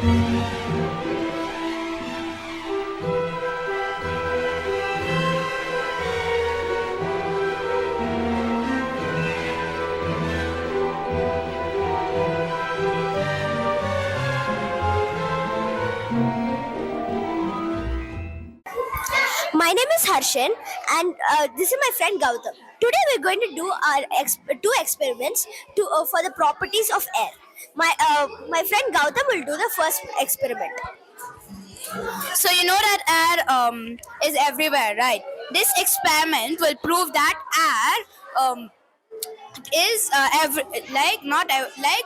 My name is Harshan, and this is my friend Gautam. Today we're going to do our two experiments for the properties of air. My friend Gautam will do the first experiment. So you know that air is everywhere, right? This experiment will prove that air is like not like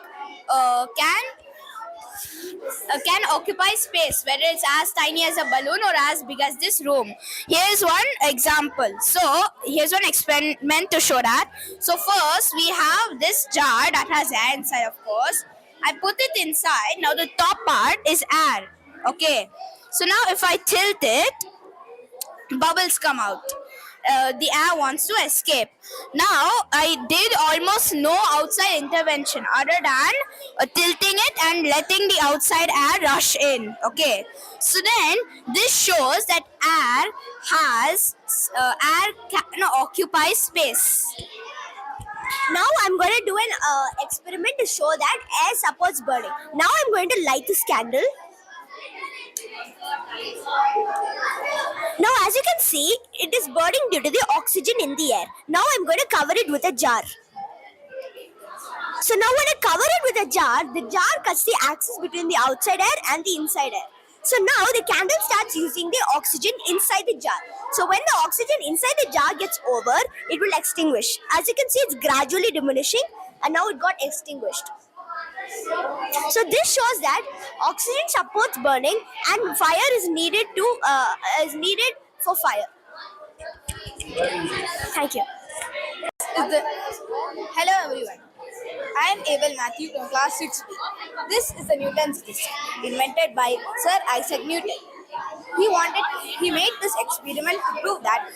can occupy space, whether it's as tiny as a balloon or as big as this room. Here's one example. So here's one experiment to show that. So first we have this jar that has air inside, of course. I put it inside. Now the top part is air. Okay. So now if I tilt it, bubbles come out. The air wants to escape. Now I did almost no outside intervention other than tilting it and letting the outside air rush in. Okay, so then this shows that air can occupy space. Now I'm going to do an experiment to show that air supports burning. Now I'm going to light this candle. Now as you can see, it is burning due to the oxygen in the air. Now I'm going to cover it with a jar. So now when I cover it with a jar, the jar cuts the axis between the outside air and the inside air. So now the candle starts using the oxygen inside the jar. So when the oxygen inside the jar gets over, it will extinguish. As you can see, it's gradually diminishing and now it got extinguished. So this shows that oxygen supports burning and fire is needed for fire. Thank you. Hello everyone. I am Abel Matthew from class 6B. This is the Newton's disk, invented by Sir Isaac Newton. He made this experiment to prove that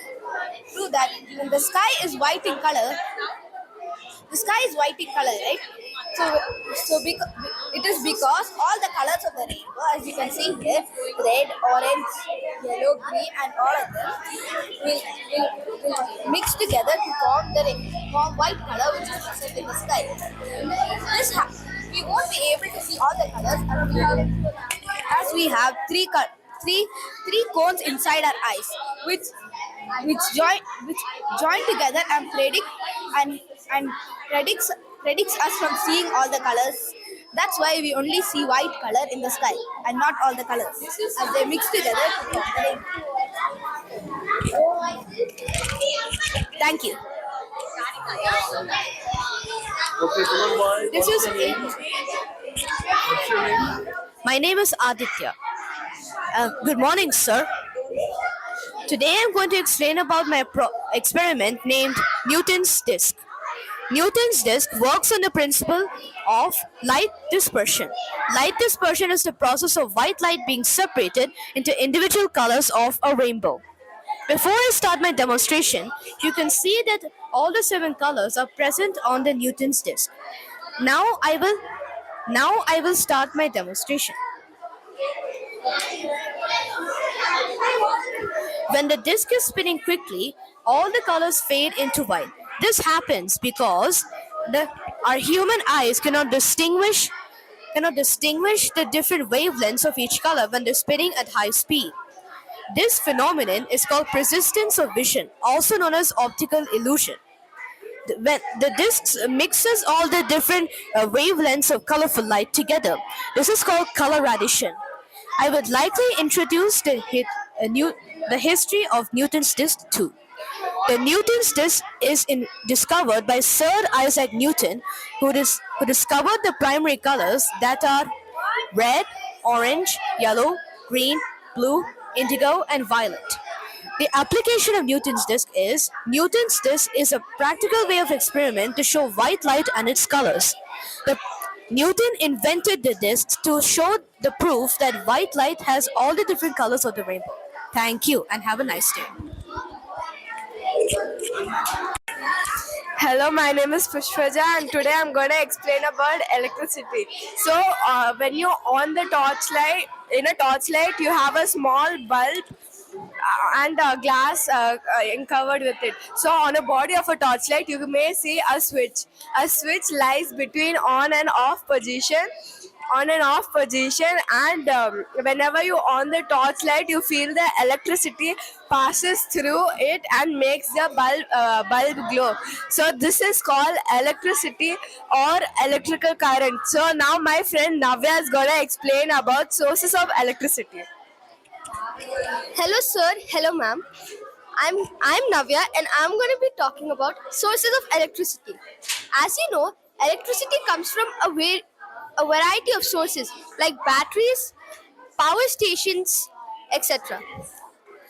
when the sky is white in color, right? It is because all the colors of the rainbow, as you can see here, red, orange, yellow, green, and all of them will mix together to form white color, which is present in the sky. We won't be able to see all the colors as we have three cones inside our eyes, which join together and predicts us from seeing all the colors. That's why we only see white color in the sky and not all the colors, as they mix together to form the rainbow. Thank you. Okay, come on, boy. This is What's your name? My name is Aditya. Good morning, sir. Today I'm going to explain about my experiment named Newton's disk. Newton's disk works on the principle of light dispersion. Light dispersion is the process of white light being separated into individual colors of a rainbow. Before I start my demonstration, you can see that all the 7 colors are present on the Newton's disk. Now I will start my demonstration. When the disk is spinning quickly, all the colors fade into white. This happens because our human eyes cannot distinguish the different wavelengths of each color when they're spinning at high speed. This phenomenon is called persistence of vision, also known as optical illusion. When the disc mixes all the different wavelengths of colorful light together, this is called color radiation. I would likely introduce the history of Newton's disk too. The Newton's disk is discovered by Sir Isaac Newton, who discovered the primary colors that are red, orange, yellow, green, blue, indigo, and violet. The application of Newton's disk is a practical way of experiment to show white light and its colors. Newton invented the disk to show the proof that white light has all the different colors of the rainbow. Thank you and have a nice day. Hello, my name is Pushpaja, and today I'm going to explain about electricity. So, when you on the torchlight, in a torchlight, you have a small bulb and a glass covered with it. So, on a body of a torchlight, you may see a switch. A switch lies between on and off position. On and off position, and whenever you on the torchlight, you feel the electricity passes through it and makes the bulb glow. So this is called electricity or electrical current. So now my friend Navya is gonna explain about sources of electricity. Hello, sir. Hello, ma'am. I'm Navya, and I'm going to be talking about sources of electricity. As you know, electricity comes from a variety of sources like batteries, power stations, etc.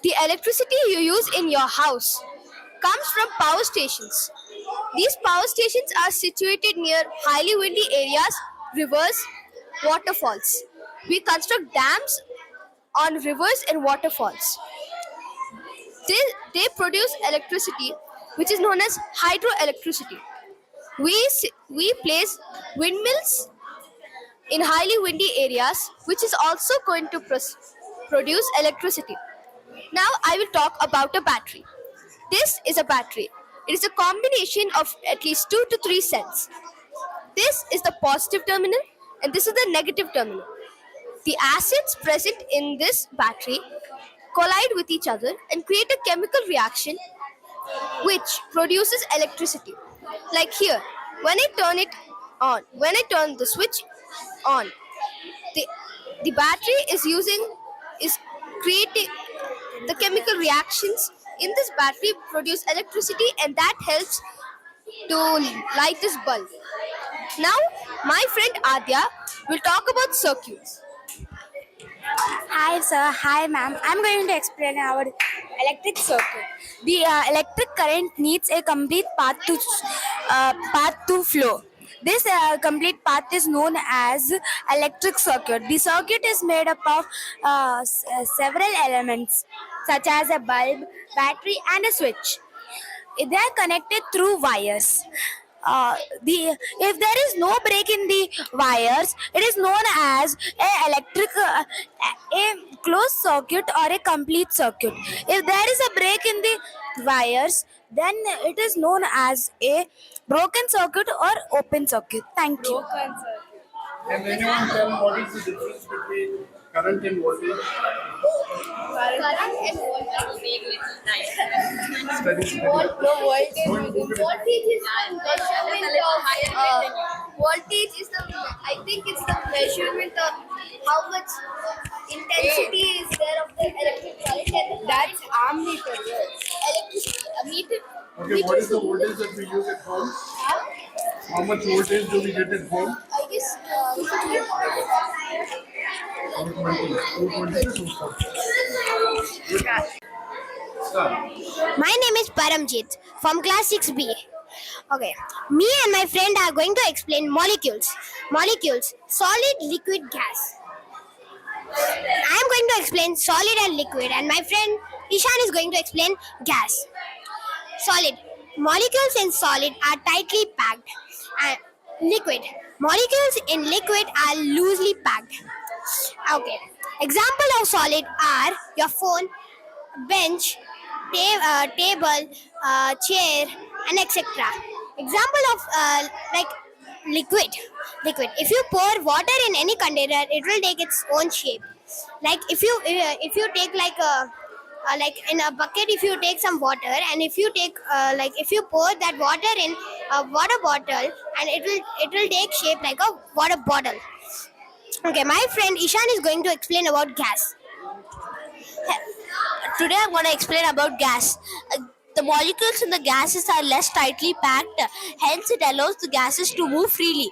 The electricity you use in your house comes from power stations. These power stations are situated near highly windy areas, rivers, waterfalls. We construct dams on rivers and waterfalls. They produce electricity, which is known as hydroelectricity. We place windmills in highly windy areas, which is also going to produce electricity. Now I will talk about a battery. This is a battery. It is a combination of at least 2 to 3 cells. This is the positive terminal and this is the negative terminal. The acids present in this battery collide with each other and create a chemical reaction which produces electricity. Like here, when I turn the switch on, the, the battery is creating the chemical reactions in this battery produce electricity, and that helps to light this bulb. Now, my friend Adya will talk about circuits. Hi sir, hi ma'am. I'm going to explain our electric circuit. The electric current needs a complete path to flow. This complete path is known as electric circuit. The circuit is made up of several elements such as a bulb, battery, and a switch. They are connected through wires. The If there is no break in the wires, it is known as a closed circuit or a complete circuit. If there is a break in the wires, then it is known as a broken circuit or open circuit. Thank you. Can anyone tell what is the difference between current and voltage? Current and voltage. Study. Voltage is the measurement of voltage is the I think it's the measurement of how much intensity is there of the electric current, and that's ammeter. Electricity, a meter. Okay, what is the voltage that we use at home? How much voltage do we get at home? I guess 220 to 240. Start. My name is Paramjit from class 6B. Okay, me and my friend are going to explain molecules. Molecules, solid, liquid, gas. I am going to explain solid and liquid, and my friend Ishan is going to explain gas. Solid. Molecules in solid are tightly packed. And liquid. Molecules in liquid are loosely packed. Okay. Example of solid are your phone, bench, table, chair, and etc. Example of like liquid. Liquid. If you pour water in any container, it will take its own shape. Like if you take like in a bucket, if you take some water, and if you take if you pour that water in a water bottle, and it will take shape like a water bottle. Okay, my friend Ishan is going to explain about gas. Today I'm going to explain about gas. The molecules in the gases are less tightly packed, hence it allows the gases to move freely.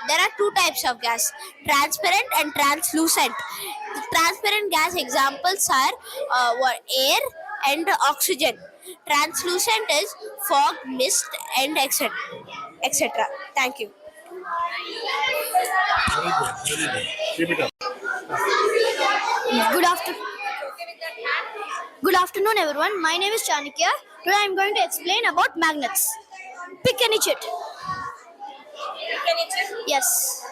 There are two types of gas, transparent and translucent. The transparent gas examples are air and oxygen. Translucent is fog, mist, and etc. etc. Thank you. Very good. Very good. Keep it up. Good afternoon. Good afternoon, everyone. My name is Chanakya. Today I am going to explain about magnets. Pick any chit. Yes.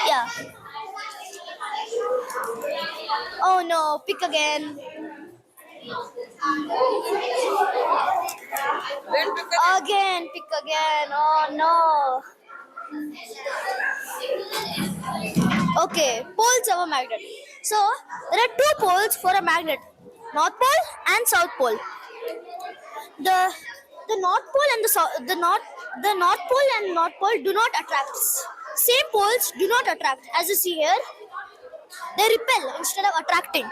Yeah. Oh no, pick again. Again, pick again. Oh no. Okay, poles of a magnet. So there are two poles for a magnet: North Pole and South Pole. The the North Pole and the North Pole and North Pole do not attract. Same poles do not attract. As you see here, they repel instead of attracting.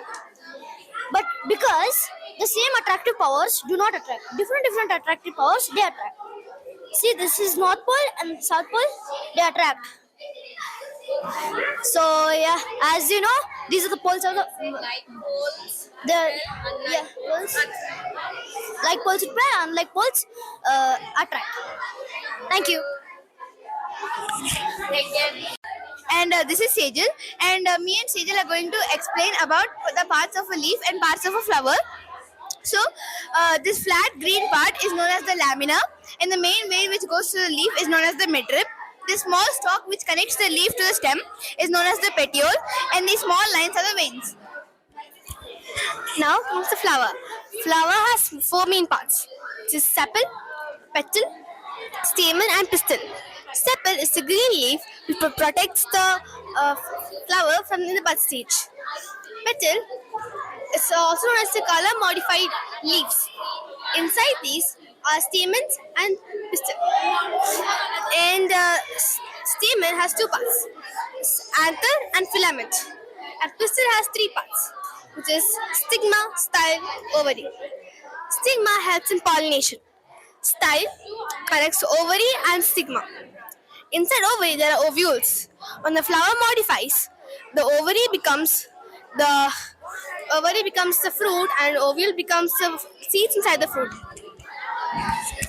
But because the same attractive powers do not attract, different attractive powers they attract. See, this is North Pole and South Pole. They attract. So yeah, as you know, these are the poles of the yeah poles. Like poles repel, unlike poles attract. Thank you. And this is Sejal, and me and Sejal are going to explain about the parts of a leaf and parts of a flower. So, this flat green part is known as the lamina, and the main vein which goes to the leaf is known as the midrib. The small stalk which connects the leaf to the stem is known as the petiole, and the small lines are the veins. Now comes the flower. Flower has four main parts, which is sepal, petal, stamen, and pistil. Sepal is the green leaf which protects the flower from the bud stage. Petal is also known as the color modified leaves. Inside these are stamens and pistil. And stamen has two parts, anther and filament. And pistil has three parts, which is stigma, style, ovary. Stigma helps in pollination. Style connects ovary and stigma. Inside ovary there are ovules. When the flower modifies, the ovary becomes the fruit, and ovule becomes the seeds inside the fruit.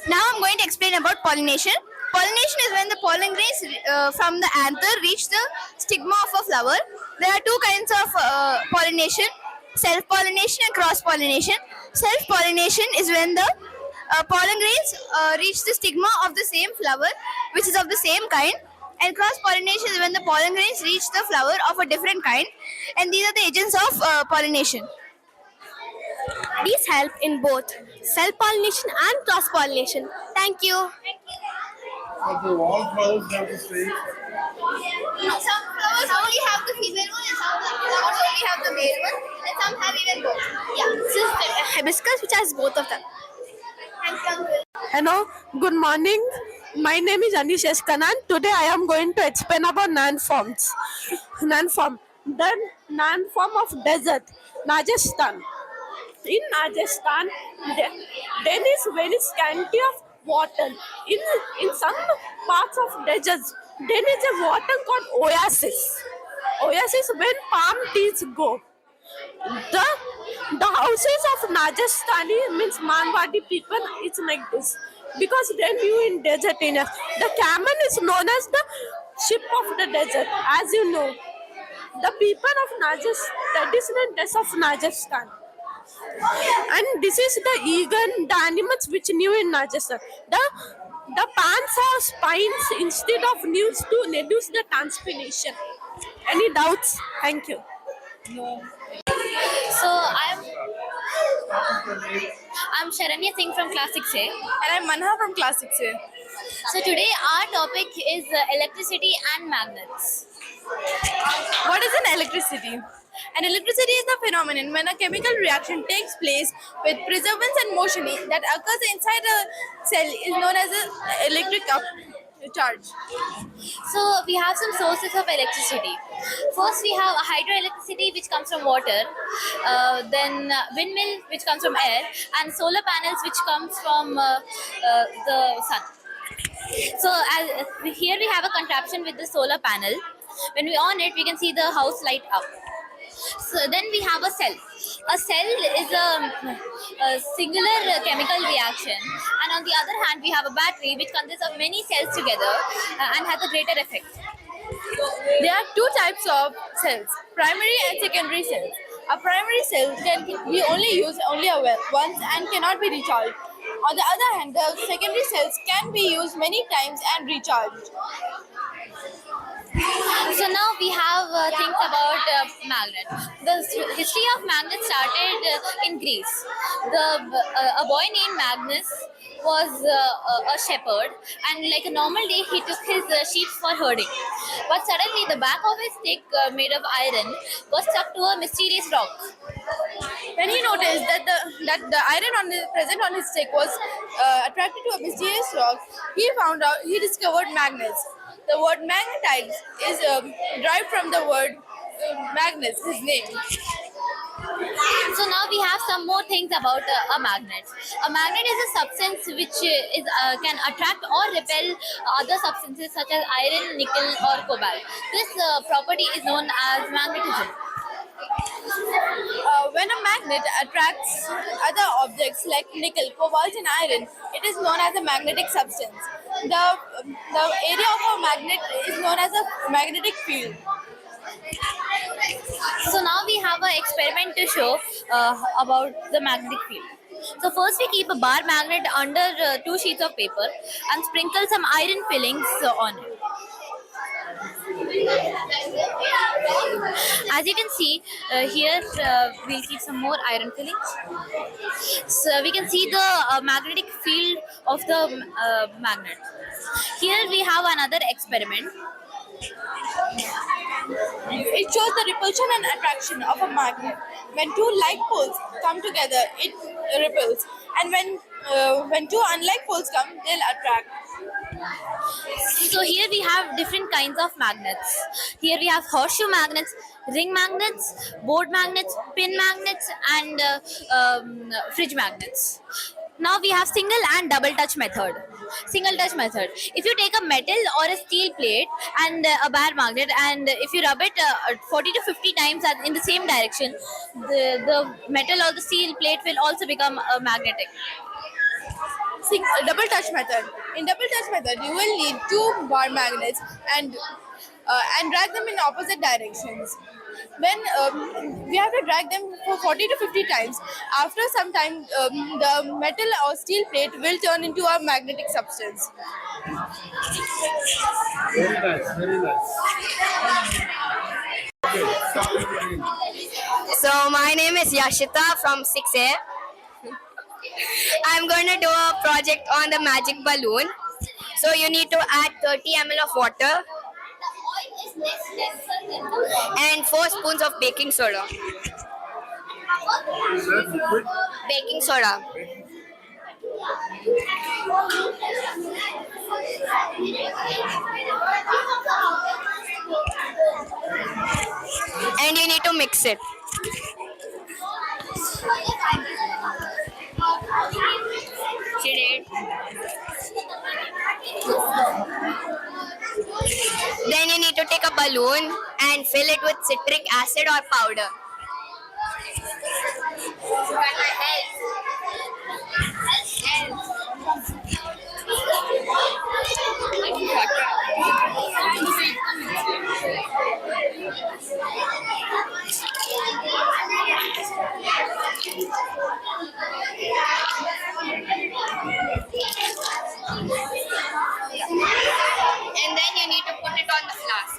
Now I'm going to explain about pollination. Pollination is when the pollen grains from the anther reach the stigma of a flower. There are two kinds of pollination: self-pollination and cross-pollination. Self-pollination is when the pollen grains reach the stigma of the same flower, which is of the same kind. And cross-pollination is when the pollen grains reach the flower of a different kind. And these are the agents of pollination. These help in both self-pollination and cross-pollination. Thank you. So all flowers have the same. Some flowers only have the female one, and some flowers only have the male one, and some have even both. Yeah, this is the hibiscus which has both of them. Thank you. Hello, good morning. My name is Anish S. Kanan. Today I am going to explain about nan forms. Nan form. The nan form of desert, Rajasthan. In Rajasthan, there is very scanty of water. In some parts of deserts, there is a water called oasis. Oasis when palm trees go. The houses of Rajasthani means Manwadi people, it's like this. Because they knew in desert enough. The camel is known as the ship of the desert, as you know. The people of Rajasthan, traditional dress of Rajasthan. And this is the eagle, the animals which knew in Rajasthan. The pants have spines instead of news to reduce the transpiration. Any doubts? Thank you. So I'm Sharanya Singh from Class 6A. And I'm Manha from Class 6A. So today our topic is electricity and magnets. What is an electricity? An electricity is the phenomenon when a chemical reaction takes place with preservance and motion that occurs inside a cell is known as an electric charge. So we have some sources of electricity. First we have hydroelectricity which comes from water, then windmill which comes from air, and solar panels which comes from the sun. So here we have a contraption with the solar panel. When we on it, we can see the house light up. So then we have a cell. A cell is a singular chemical reaction, and on the other hand, we have a battery which consists of many cells together and has a greater effect. There are two types of cells, primary and secondary cells. A primary cell can be only used only once and cannot be recharged. On the other hand, the secondary cells can be used many times and recharged. So now we have things about magnet. The history of magnet started in Greece. A boy named Magnus was a shepherd, and like a normal day, he took his sheep for herding. But suddenly, the back of his stick, made of iron, was stuck to a mysterious rock. When he noticed that the iron present on his stick was attracted to a mysterious rock, he discovered magnets. The word magnetite is derived from the word Magnus, his name. So now we have some more things about a magnet. A magnet is a substance which can attract or repel other substances such as iron, nickel, or cobalt. This property is known as magnetism. When a magnet attracts other objects like nickel, cobalt, and iron, it is known as a magnetic substance. The area of a magnet is known as a magnetic field. So now we have an experiment to show about the magnetic field. So first we keep a bar magnet under two sheets of paper and sprinkle some iron fillings on it. As you can see here, we'll keep some more iron fillings. So we can see the magnetic field of the magnet. Here we have another experiment. It shows the repulsion and attraction of a magnet. When two like poles come together, it repels, and when two unlike poles come, they'll attract. So here we have different kinds of magnets. Here we have horseshoe magnets, ring magnets, board magnets, pin magnets, and fridge magnets. Now we have single and double touch method. Single touch method. If you take a metal or a steel plate and a bar magnet, and if you rub it 40 to 50 times in the same direction, the metal or the steel plate will also become magnetic. Double touch method. In double touch method, you will need two bar magnets and drag them in opposite directions. When we have to drag them for 40 to 50 times, after some time, the metal or steel plate will turn into a magnetic substance. Very nice, very nice. So my name is Yashita from 6A. I'm going to do a project on the magic balloon. So you need to add 30 ml of water and 4 spoons of baking soda. Is that liquid? Baking soda. And you need to mix it. Then you need to take a balloon and fill it with citric acid or powder. And then you need to put it on the flask.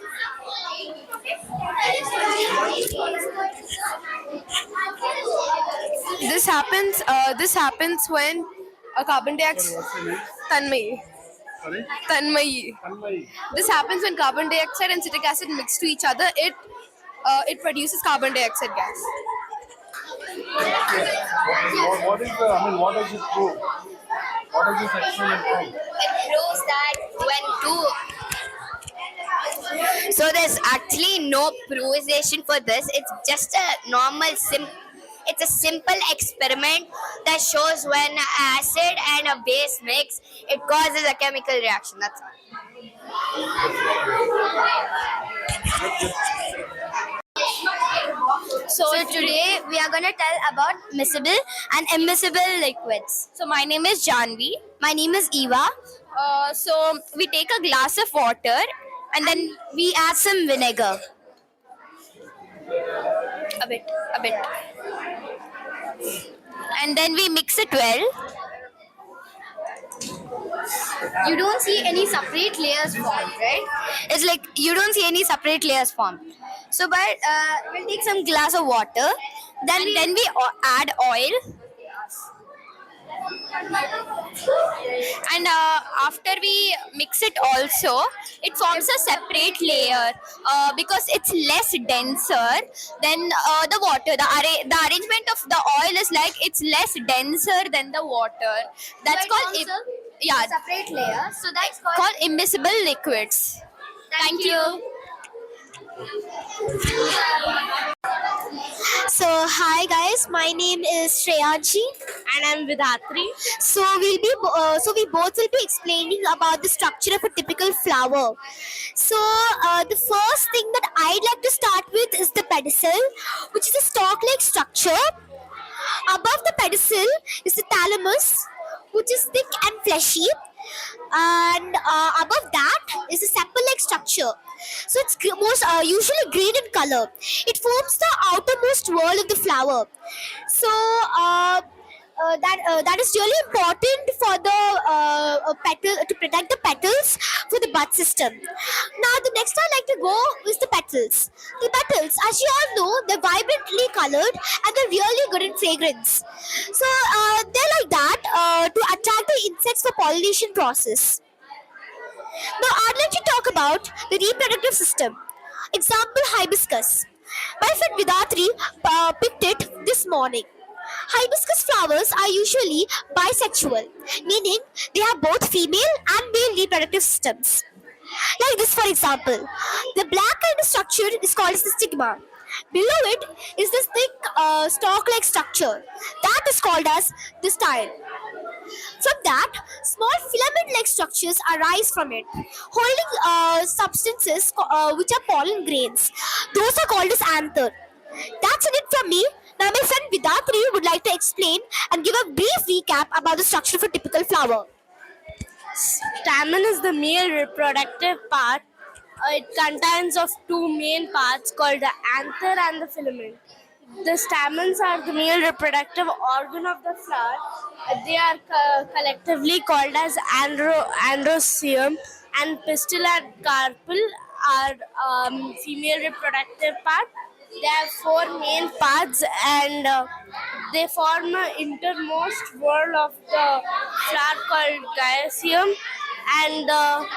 This happens when a carbon dioxide. What's the name? Tanmayi. Sorry? Tanmayi. Tanmay. This happens when carbon dioxide and citric acid mix to each other. It produces carbon dioxide gas. What is the, what does it prove? What does this experiment prove? It proves that so there's actually no provization for this. It's just a normal it's a simple experiment that shows when an acid and a base mix, it causes a chemical reaction. That's all. So today we are going to tell about miscible and immiscible liquids. So my name is Janvi. My name is Eva. So we take a glass of water and then we add some vinegar. A bit. And then we mix it well. You don't see any separate layers formed, right? It's like you don't see any separate layers formed. So, but we'll take some glass of water. Then we add oil, and after we mix it also, it forms a separate layer because it's less denser than the water. The arrangement of the oil is like it's less denser than the water. That's So it called forms a yeah, separate layer. So that's called. called immiscible liquids. Thank you. So hi guys, my name is Shreyaji. And I'm Vidatri. So we both will be explaining about the structure of a typical flower. So the first thing that I'd like to start with is the pedicel, which is a stalk-like structure. Above the pedicel is the thalamus, which is thick and fleshy, and above that is a sepal-like structure. So it's most usually green in color. It forms the outermost wall of the flower. So that is really important for the petal to protect the petals for the bud system. Now the next I'd like to go is the petals. The petals, as you all know, they're vibrantly colored and they're really good in fragrance. So they're like that to attract the insects for pollination process. Now I'd like to talk about the reproductive system. Example, hibiscus. My friend Vidatri picked it this morning. Hibiscus flowers are usually bisexual, meaning they have both female and male reproductive systems. Like this, for example, the black kind of structure is called as the stigma. Below it is this thick stalk-like structure that is called as the style. From that, small filament-like structures arise from it, holding substances which are pollen grains. Those are called as anther. That's it from me. Now my friend Vidatri would like to explain and give a brief recap about the structure of a typical flower. Stamen is the male reproductive part. It contains of two main parts called the anther and the filament. The stamens are the male reproductive organ of the flower. They are collectively called as androecium, and pistil and carpel are female reproductive part. They have four main parts, and they form the innermost wall of the flower called gynoecium, and the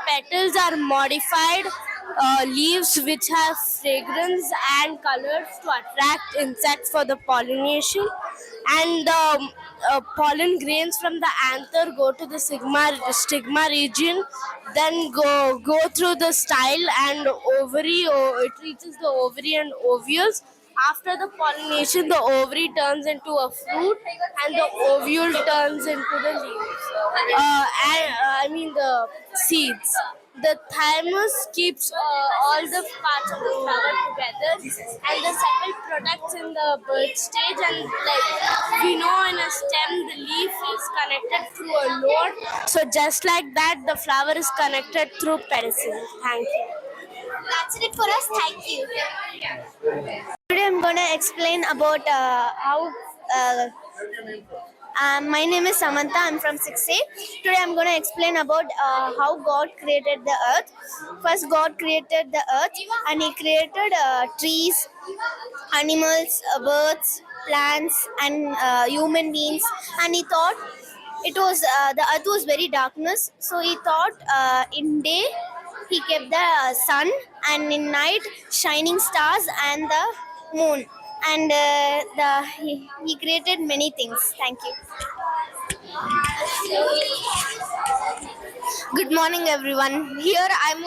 petals are modified leaves which have fragrance and colors to attract insects for the pollination, and the pollen grains from the anther go to the stigma region, then go through the style and ovary. It reaches the ovary and ovules. After the pollination, the ovary turns into a fruit and the ovule turns into the leaves. I mean the seeds. The thymus keeps all the parts of the flower together, and the sepal protects in the birth stage. And like we know, in a stem, the leaf is connected through a lobe. So just like that, the flower is connected through pedicel. Thank you. That's it for us. Thank you. Today I'm going to explain about how. My name is Samantha. I'm from 6A. Today I'm going to explain about how God created the earth. First, God created the earth and He created trees, animals, birds, plants, and human beings. And He thought the earth was very darkness. So He thought in day He kept the sun, and in night shining stars and the moon. And he created many things. Thank you. Good morning, everyone. Here I'm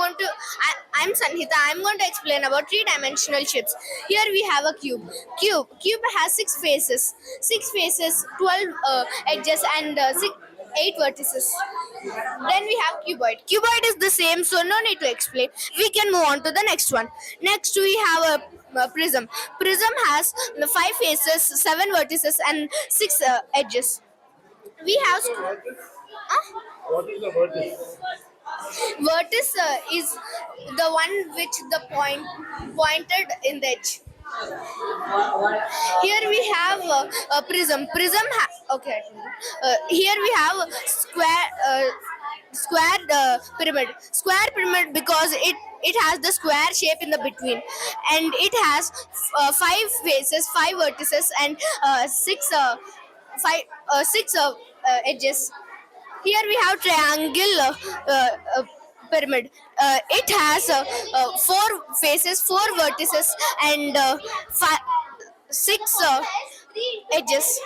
Sanhita. I'm going to explain about three-dimensional shapes. Here we have a cube. Cube has 6 faces. 12 edges, and 8 vertices. Then we have cuboid. Cuboid is the same, so no need to explain. We can move on to the next one. Next we have a prism. Prism has 5 faces, 7 vertices, and 6 edges. We have What is the vertex? vertex is the one which the pointed in the edge. Here we have a prism. Okay. Here we have a square. pyramid. Square pyramid because it has the square shape in the between, and it has five faces, five vertices, and six edges. Here we have triangle pyramid. It has four faces, four vertices, and six edges.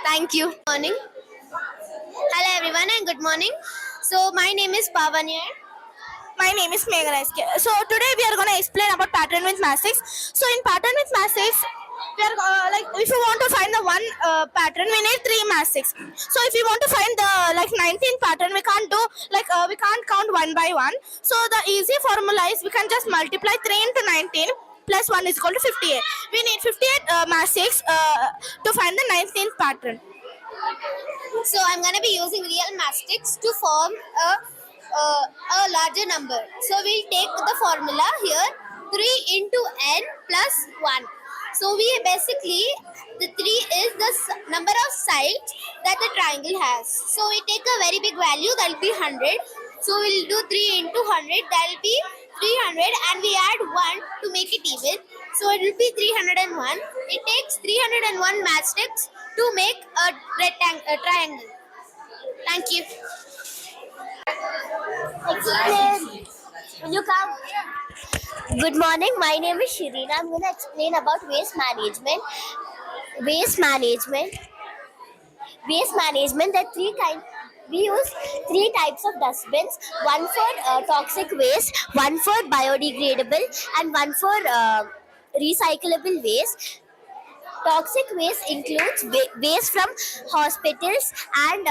Thank you. Morning. Hello everyone and good morning. So my name is Pavanya. My name is Meghana. So today we are going to explain about pattern with matrix. So in pattern with matrix, we are like if you want to find the one pattern, we need three matrix. So if you want to find the like 19th pattern, we can't do like we can't count one by one. So the easy formula is we can just multiply 3 into 19 plus 1 is equal to 58. We need 58 matrix to find the 19th pattern. So I'm gonna be using real mastics to form a larger number. So we'll take the formula here 3 into n plus 1. So we basically, the 3 is the number of sides that the triangle has. So we take a very big value, that will be 100. So we'll do 3 into 100, that will be 300, and we add 1 to make it even. So it will be 301. It takes 301 matchsticks to make a triangle. Thank you. Will you come? Good morning. My name is Shireen. I'm going to explain about waste management. Waste management. Waste management. There are three kinds. We use three types of dustbins. One for toxic waste, one for biodegradable, and one for recyclable waste. Toxic waste includes waste from hospitals and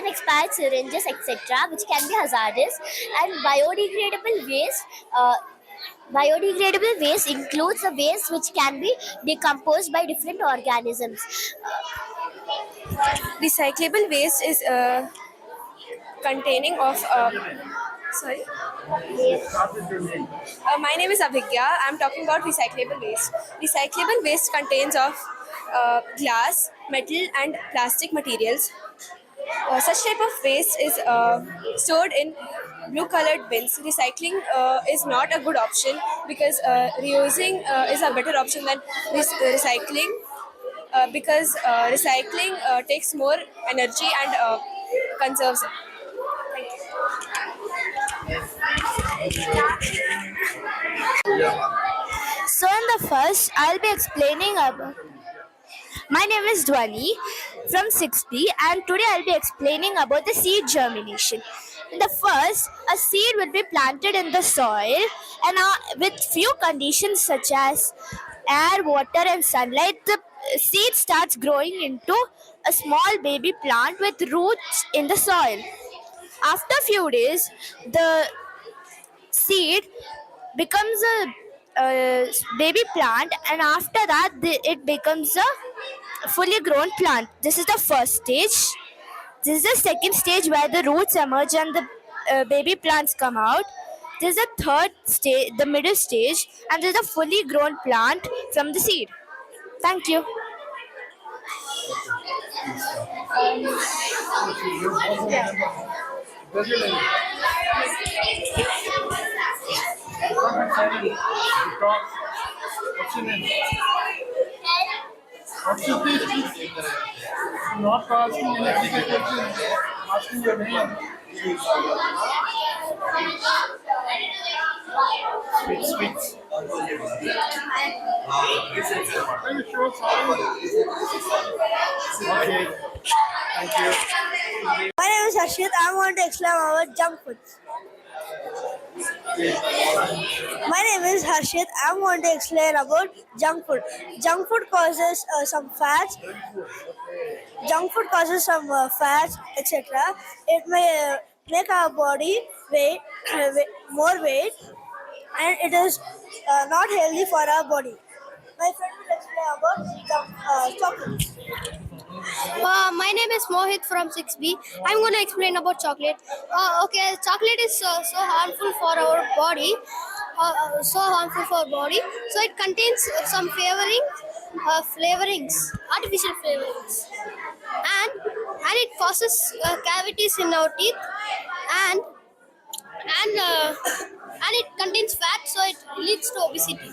expired syringes, etc., which can be hazardous. And biodegradable waste includes the waste which can be decomposed by different organisms. Recyclable waste is containing of sorry. My name is Abhigya. I'm talking about recyclable waste. Recyclable waste contains of glass, metal, and plastic materials. Such type of waste is stored in blue-colored bins. Recycling is not a good option because reusing is a better option than recycling. Because recycling takes more energy and conserves it. So in the first, I'll be explaining about. My name is Dwani from 6B, and today I'll be explaining about the seed germination. In the first, a seed will be planted in the soil, and with few conditions such as air, water, and sunlight, the seed starts growing into a small baby plant with roots in the soil. After a few days, the seed becomes a baby plant, and after that it becomes a fully grown plant. This is the first stage. This is the second stage where the roots emerge and the baby plants come out. This is the third stage, the middle stage, and this is a fully grown plant from the seed. Thank you. What's your name? What's your name? Not asking any tricky question. Asking your name. Speak. Can you show something? Okay. Thank you. My name is Harshit. I want to explain about junk food. My name is Harshit. I want to explain about junk food. Junk food causes some fats. Junk food causes some fats, etc. It may make our body more weight, and it is not healthy for our body. My friend will explain about chocolate. My name is Mohit from 6B. I'm going to explain about chocolate. Okay, chocolate is so harmful for our body. So it contains some flavorings, artificial flavorings, and and it causes cavities in our teeth, and and uh, and it contains fat, so it leads to obesity.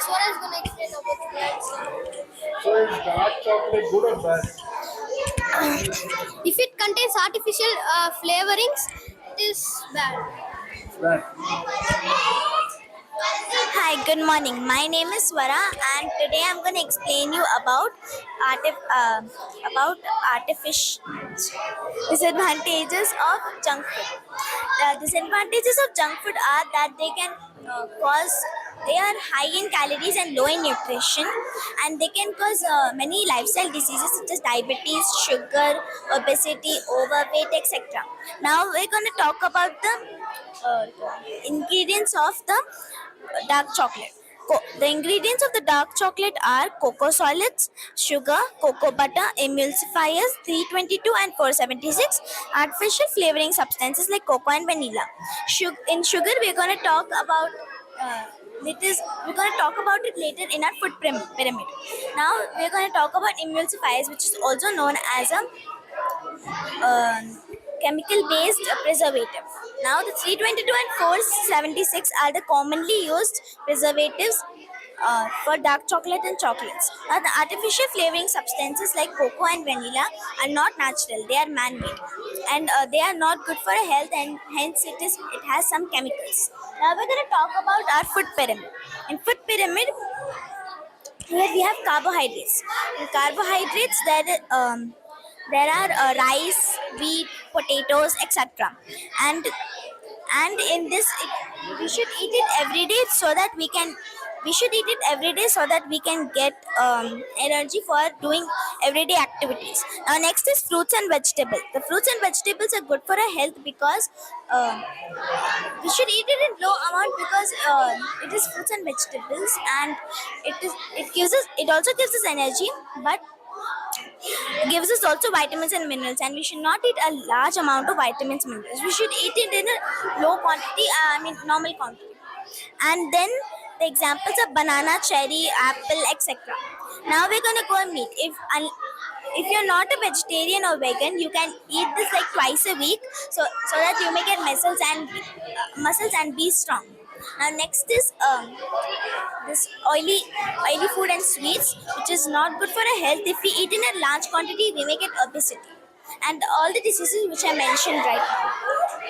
Swara is going to explain about that. So is dark chocolate good or bad? If it contains artificial flavorings, it is bad. It's bad. Hi, good morning. My name is Swara, and today I'm going to explain you about artificial disadvantages of junk food. The disadvantages of junk food are that they are high in calories and low in nutrition, and they can cause many lifestyle diseases such as diabetes, sugar, obesity, overweight, etc. Now we're going to talk about the ingredients of the dark chocolate. The ingredients of the dark chocolate are cocoa solids, sugar, cocoa butter, emulsifiers 322 and 476, artificial flavoring substances like cocoa and vanilla. In sugar, we're going to talk about we're going to talk about it later in our food pyramid. Now we're going to talk about emulsifiers, which is also known as a chemical based preservative. Now, the 322 and 476 are the commonly used preservatives for dark chocolate and chocolates. Now, the artificial flavoring substances like cocoa and vanilla are not natural, they are man made, and they are not good for health, and hence it has some chemicals. Now, we're going to talk about our food pyramid. In food pyramid, here we have carbohydrates. In carbohydrates, there are rice, wheat, potatoes, etc. And in this, we should eat it every day so that we should eat it every day so that we can get energy for doing everyday activities. Now, next is fruits and vegetables. The fruits and vegetables are good for our health because we should eat it in low amount because it is fruits and vegetables, and it also gives us energy, but gives us also vitamins and minerals, and we should not eat a large amount of vitamins and minerals. We should eat it in a low quantity, normal quantity. And then the examples are banana, cherry, apple, etc. Now we're gonna go on meat. If you're not a vegetarian or vegan, you can eat this like twice a week, so that you may get muscles and be strong. Now next is this oily food and sweets, which is not good for our health. If we eat in a large quantity, we may get obesity and all the diseases which I mentioned right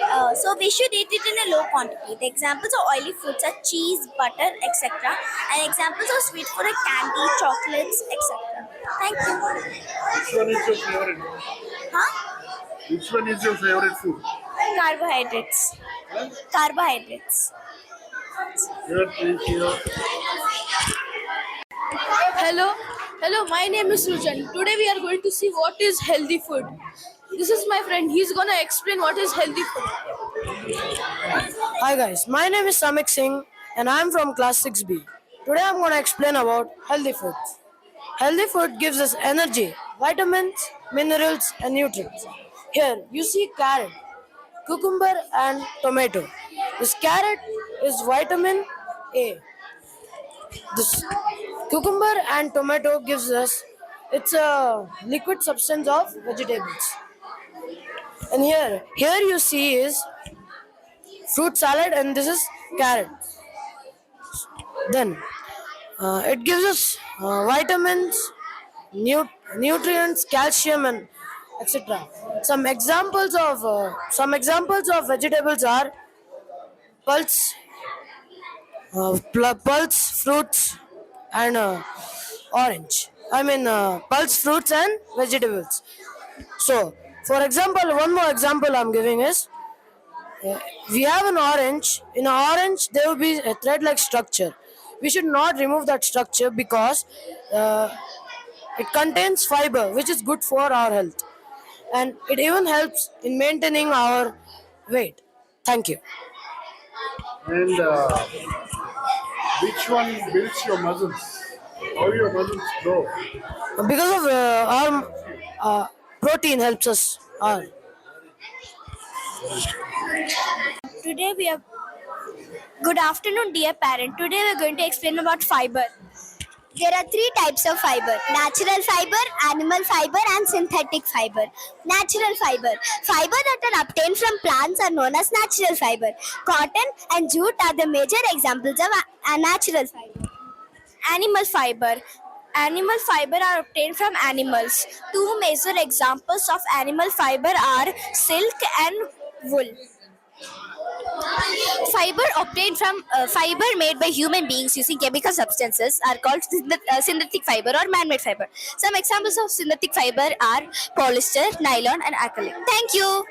now. So we should eat it in a low quantity. The examples of oily foods are cheese, butter, etc. And examples of sweet food are candy, chocolates, etc. Thank you. Which one is your favorite? Huh? Which one is your favorite food? Carbohydrates. Carbohydrates. Here, please, here. Hello, my name is Rujan. Today we are going to see what is healthy food. This is my friend, he's gonna explain what is healthy food. Hi guys, my name is Samik Singh and I am from class 6B. Today I am going to explain about healthy food. Healthy food gives us energy, vitamins, minerals and nutrients. Here you see carrot, cucumber and tomato. This carrot is vitamin A. This cucumber and tomato gives us, it's a liquid substance of vegetables. And here you see is fruit salad and this is carrot. Then it gives us vitamins, nutrients, calcium, and etc. Some examples of vegetables are pulse, pulse fruits, and orange. I mean pulse fruits and vegetables. So, for example, one more example I'm giving is we have an orange. In an orange, there will be a thread-like structure. We should not remove that structure because uh, it contains fiber, which is good for our health, and it even helps in maintaining our weight. Thank you. And which one builds your muscles? How your muscles grow? Because of our protein helps us. Today we are Good afternoon, dear parent. Today we are going to explain about fiber. There are three types of fiber: natural fiber, animal fiber, and synthetic fiber. Natural fiber. Fiber that are obtained from plants are known as natural fiber. Cotton and jute are the major examples of a natural fiber. Animal fiber. Animal fiber are obtained from animals. Two major examples of animal fiber are silk and wool. Fiber made by human beings using chemical substances are called synthetic fiber or man-made fiber. Some examples of synthetic fiber are polyester, nylon, and acrylic. Thank you.